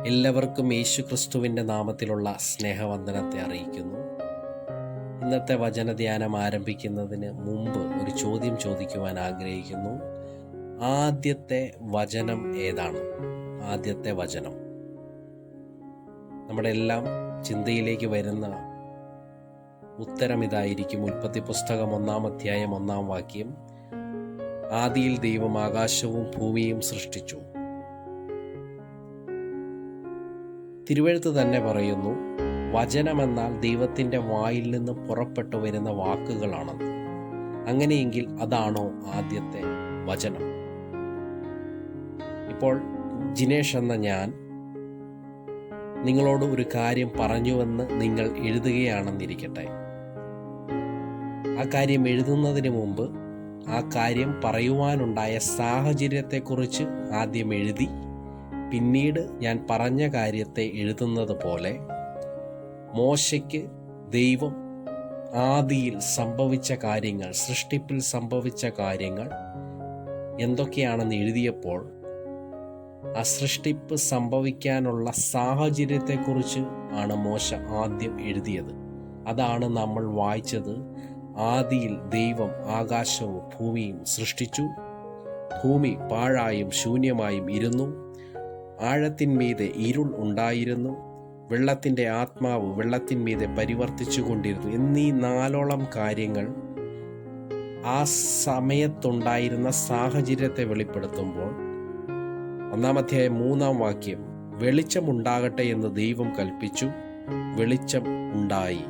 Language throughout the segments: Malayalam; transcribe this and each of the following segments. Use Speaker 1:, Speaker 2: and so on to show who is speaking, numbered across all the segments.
Speaker 1: എല്ലാവർക്കും യേശുക്രിസ്തുവിൻ്റെ നാമത്തിലുള്ള സ്നേഹവന്ദനത്തെ അറിയിക്കുന്നു. ഇന്നത്തെ വചനധ്യാനം ആരംഭിക്കുന്നതിന് മുമ്പ് ഒരു ചോദ്യം ചോദിക്കുവാൻ ആഗ്രഹിക്കുന്നു. ആദ്യത്തെ വചനം ഏതാണ്? ആദ്യത്തെ വചനം നമ്മുടെ എല്ലാം ചിന്തയിലേക്ക് വരുന്ന ഉത്തരം ഇതായിരിക്കും. ഉൽപ്പത്തി പുസ്തകം 1-ാം അധ്യായം 1-ാം വാക്യം, ആദിയിൽ ദൈവം ആകാശവും ഭൂമിയും സൃഷ്ടിച്ചു. തിരുവെഴുത്ത് തന്നെ പറയുന്നു, വചനമെന്നാൽ ദൈവത്തിൻ്റെ വായിൽ നിന്ന് പുറപ്പെട്ടു വരുന്ന വാക്കുകളാണെന്ന്. അങ്ങനെയെങ്കിൽ അതാണോ ആദ്യത്തെ വചനം? ഇപ്പോൾ ജിനേഷ് എന്ന ഞാൻ നിങ്ങളോട് ഒരു കാര്യം പറഞ്ഞുവെന്ന് നിങ്ങൾ എഴുതുകയാണെന്നിരിക്കട്ടെ. ആ കാര്യം എഴുതുന്നതിന് മുമ്പ് ആ കാര്യം പറയുവാനുണ്ടായ സാഹചര്യത്തെക്കുറിച്ച് ആദ്യം എഴുതി പിന്നീട് ഞാൻ പറഞ്ഞ കാര്യത്തെ എഴുതുന്നത് പോലെ മോശയ്ക്ക് ദൈവം ആദിയിൽ സംഭവിച്ച കാര്യങ്ങൾ, സൃഷ്ടിപ്പിൽ സംഭവിച്ച കാര്യങ്ങൾ എന്തൊക്കെയാണെന്ന് എഴുതിയപ്പോൾ ആ സൃഷ്ടിപ്പ് സംഭവിക്കാനുള്ള സാഹചര്യത്തെക്കുറിച്ച് ആണ് മോശ ആദ്യം എഴുതിയത്. അതാണ് നമ്മൾ വായിച്ചത്. ആദിയിൽ ദൈവം ആകാശവും ഭൂമിയും സൃഷ്ടിച്ചു. ഭൂമി പാഴായും ശൂന്യമായും ഇരുന്നു. ആഴത്തിന്മീതെ ഇരുൾ ഉണ്ടായിരുന്നു. വെള്ളത്തിൻ്റെ ആത്മാവ് വെള്ളത്തിന്മീതെ പരിവർത്തിച്ചു കൊണ്ടിരുന്നു എന്നീ 4ഓളം കാര്യങ്ങൾ ആ സമയത്തുണ്ടായിരുന്ന സാഹചര്യത്തെ വെളിപ്പെടുത്തുമ്പോൾ 1-ാം അധ്യായം 3-ാം വാക്യം, വെളിച്ചം ഉണ്ടാകട്ടെ എന്ന് ദൈവം കൽപ്പിച്ചു, വെളിച്ചം ഉണ്ടായി.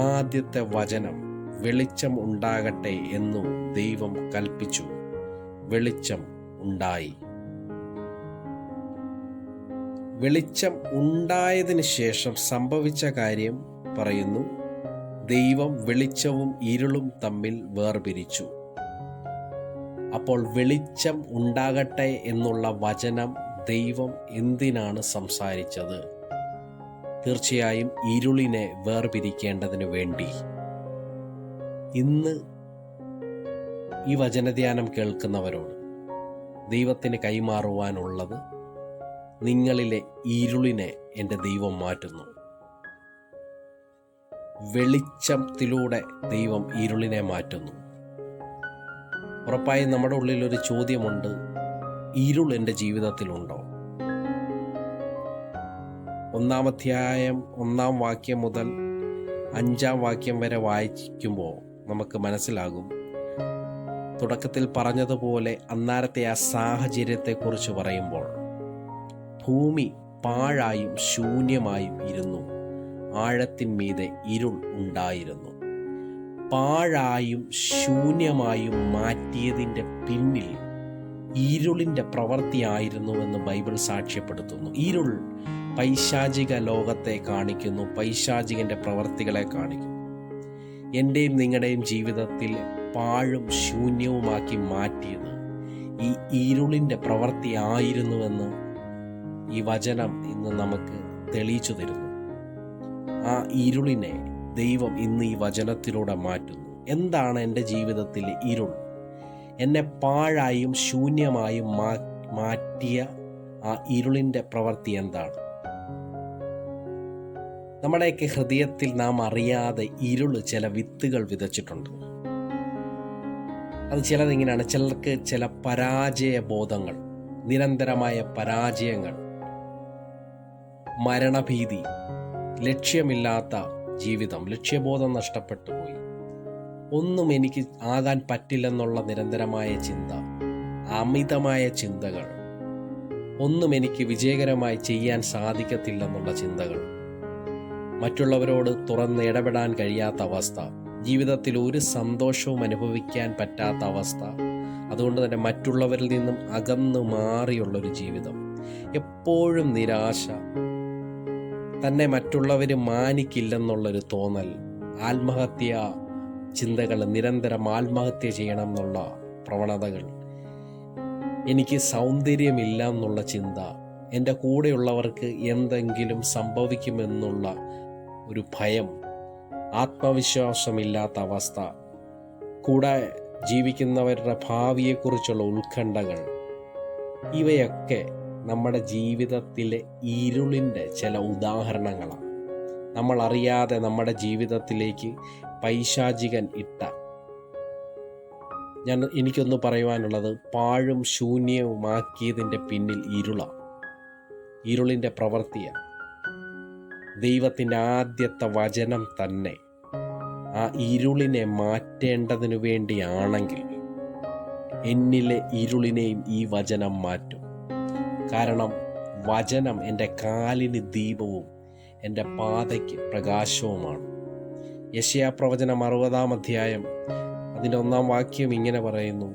Speaker 1: ആദ്യത്തെ വചനം വെളിച്ചം ഉണ്ടാകട്ടെ എന്നു ദൈവം കൽപ്പിച്ചു, വെളിച്ചം ഉണ്ടായി. വെളിച്ചം ഉണ്ടായതിന് ശേഷം സംഭവിച്ച കാര്യം പറയുന്നു. ദൈവം വെളിച്ചവും ഇരുളും തമ്മിൽ വേർപിരിച്ചു. അപ്പോൾ വെളിച്ചം ഉണ്ടാകട്ടെ എന്നുള്ള വചനം ദൈവം എന്തിനാണ് സംസാരിച്ചത്? തീർച്ചയായും ഇരുളിനെ വേർപിരിക്കേണ്ടതിന് വേണ്ടി. ഇന്ന് ഈ വചനധ്യാനം കേൾക്കുന്നവരോട് ദൈവത്തിന് കൈമാറുവാനുള്ളത്, നിങ്ങളിലെ ഇരുളിനെ എൻ്റെ ദൈവം മാറ്റുന്നു. വെളിച്ചത്തിലൂടെ ദൈവം ഇരുളിനെ മാറ്റുന്നു. ഉറപ്പായും നമ്മുടെ ഉള്ളിലൊരു ചോദ്യമുണ്ട്, ഇരുൾ എൻ്റെ ജീവിതത്തിലുണ്ടോ? 1-ാം അധ്യായം 1-ാം വാക്യം മുതൽ 5-ാം വാക്യം വരെ വായിക്കുമ്പോൾ നമുക്ക് മനസ്സിലാകും. തുടക്കത്തിൽ പറഞ്ഞതുപോലെ അന്നേരത്തെ ആ സാഹചര്യത്തെക്കുറിച്ച് പറയുമ്പോൾ, ഭൂമി പാഴായും ശൂന്യമായും ഇരുന്നു. ആഴത്തിന്മീതെ ഇരുൾ ഉണ്ടായിരുന്നു. പാഴായും ശൂന്യമായും മാറ്റിയതിൻ്റെ പിന്നിൽ ഇരുളിൻ്റെ പ്രവൃത്തിയായിരുന്നുവെന്ന് ബൈബിൾ സാക്ഷ്യപ്പെടുത്തുന്നു. ഇരുൾ പൈശാചിക ലോകത്തെ കാണിക്കുന്നു, പൈശാചികൻ്റെ പ്രവൃത്തികളെ കാണിക്കുന്നു. എൻ്റെയും നിങ്ങളുടെയും ജീവിതത്തിൽ പാഴും ശൂന്യവുമാക്കി മാറ്റിയത് ഈ ഇരുളിൻ്റെ പ്രവൃത്തിയായിരുന്നുവെന്ന് ഈ വചനം ഇന്ന് നമുക്ക് തെളിയിച്ചു തരുന്നു. ആ ഇരുളിനെ ദൈവം ഇന്ന് ഈ വചനത്തിലൂടെ മാറ്റുന്നു. എന്താണ് എൻ്റെ ജീവിതത്തിലെ ഇരുൾ? എന്നെ പാഴായും ശൂന്യമായും മാറ്റിയ ആ ഇരുളിൻ്റെ പ്രവൃത്തി എന്താണ്? നമ്മുടെയൊക്കെ ഹൃദയത്തിൽ നാം അറിയാതെ ഇരുള് ചില വിത്തുകൾ വിതച്ചിട്ടുണ്ട്. അത് ചിലതിങ്ങനെയാണ്. ചിലർക്ക് ചില പരാജയ ബോധങ്ങൾ, നിരന്തരമായ പരാജയങ്ങൾ, മരണഭീതി, ലക്ഷ്യമില്ലാത്ത ജീവിതം, ലക്ഷ്യബോധം നഷ്ടപ്പെട്ടു പോയി, ഒന്നും എനിക്ക് ആകാൻ പറ്റില്ലെന്നുള്ള നിരന്തരമായ ചിന്ത, അമിതമായ ചിന്തകൾ, ഒന്നും എനിക്ക് വിജയകരമായി ചെയ്യാൻ സാധിക്കത്തില്ലെന്നുള്ള ചിന്തകൾ, മറ്റുള്ളവരോട് തുറന്ന് ഇടപെടാൻ കഴിയാത്ത അവസ്ഥ, ജീവിതത്തിൽ ഒരു സന്തോഷവും അനുഭവിക്കാൻ പറ്റാത്ത അവസ്ഥ, അതുകൊണ്ട് തന്നെ മറ്റുള്ളവരിൽ നിന്നും അകന്നു മാറിയുള്ളൊരു ജീവിതം, എപ്പോഴും നിരാശ, തന്നെ മറ്റുള്ളവർ മാനിക്കില്ലെന്നുള്ളൊരു തോന്നൽ, ആത്മഹത്യ ചിന്തകൾ, നിരന്തരം ആത്മഹത്യ ചെയ്യണം എന്നുള്ള പ്രവണതകൾ, എനിക്ക് സൗന്ദര്യമില്ല എന്നുള്ള ചിന്ത, എൻ്റെ കൂടെയുള്ളവർക്ക് എന്തെങ്കിലും സംഭവിക്കുമെന്നുള്ള ഒരു ഭയം, ആത്മവിശ്വാസമില്ലാത്ത അവസ്ഥ, കൂടെ ജീവിക്കുന്നവരുടെ ഭാവിയെക്കുറിച്ചുള്ള ഉത്കണ്ഠകൾ, ഇവയൊക്കെ നമ്മുടെ ജീവിതത്തിലെ ഇരുളിൻ്റെ ചില ഉദാഹരണങ്ങളാണ്. നമ്മൾ അറിയാതെ നമ്മുടെ ജീവിതത്തിലേക്ക് പൈശാചികൻ ഇട്ട, എനിക്കൊന്ന് പറയുവാനുള്ളത്, പാഴും ശൂന്യവുമാക്കിയതിൻ്റെ പിന്നിൽ ഇരുളിൻ്റെ പ്രവൃത്തിയാണ്. ദൈവത്തിൻ്റെ ആദ്യത്തെ വചനം തന്നെ ആ ഇരുളിനെ മാറ്റേണ്ടതിനു വേണ്ടിയാണെങ്കിൽ എന്നിലെ ഇരുളിനെയും ഈ വചനം മാറ്റും. കാരണം വചനം എൻ്റെ കാലിന് ദീപവും എൻ്റെ പാതയ്ക്ക് പ്രകാശവുമാണ്. യെശയ്യാപ്രവചനം 60-ാം അധ്യായം അതിൻ്റെ 1-ാം വാക്യം ഇങ്ങനെ പറയുന്നു: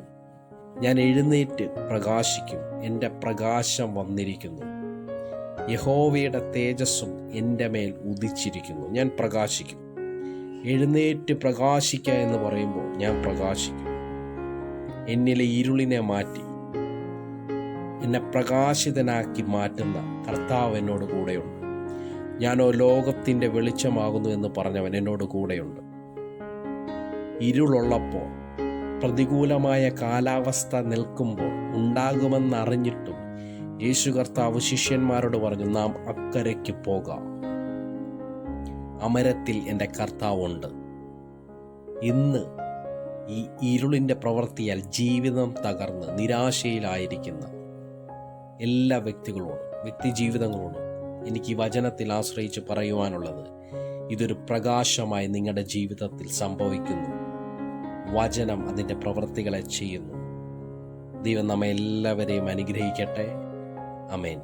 Speaker 1: ഞാൻ എഴുന്നേറ്റ് പ്രകാശിക്കും, എൻ്റെ പ്രകാശം വന്നിരിക്കുന്നു, യഹോവയുടെ തേജസ്സും എൻ്റെ മേൽ ഉദിച്ചിരിക്കുന്നു. ഞാൻ പ്രകാശിക്കും. എഴുന്നേറ്റ് പ്രകാശിക്കുക എന്ന് പറയുമ്പോൾ ഞാൻ പ്രകാശിക്കും. എന്നിലെ ഇരുളിനെ മാറ്റി എന്നെ പ്രകാശിതനാക്കി മാറ്റുന്ന കർത്താവ് എന്നോട് കൂടെയുണ്ട്. ഞാനോ ലോകത്തിൻ്റെ വെളിച്ചമാകുന്നു എന്ന് പറഞ്ഞവൻ എന്നോട് കൂടെയുണ്ട്. ഇരുളുള്ളപ്പോൾ, പ്രതികൂലമായ കാലാവസ്ഥ നിൽക്കുമ്പോൾ, ഉണ്ടാകുമെന്നറിഞ്ഞിട്ടും യേശു കർത്താവ് ശിഷ്യന്മാരോട് പറഞ്ഞു, നാം അക്കരയ്ക്ക് പോകാം, അമരത്തിൽ എൻ്റെ കർത്താവുണ്ട്. ഇന്ന് ഈ ഇരുളിൻ്റെ പ്രവൃത്തിയാൽ ജീവിതം തകർന്ന് നിരാശയിലായിരിക്കുന്ന എല്ലാ വ്യക്തിജീവിതങ്ങളോടും എനിക്ക് ഈ വചനത്തിൽ ആശ്രയിച്ച് പറയുവാനുള്ളത്, ഇതൊരു പ്രകാശമായി നിങ്ങളുടെ ജീവിതത്തിൽ സംഭവിക്കുന്നു. വചനം അതിൻ്റെ പ്രവൃത്തികളെ ചെയ്യുന്നു. ദൈവം നമ്മെ എല്ലാവരെയും അനുഗ്രഹിക്കട്ടെ. ആമേൻ.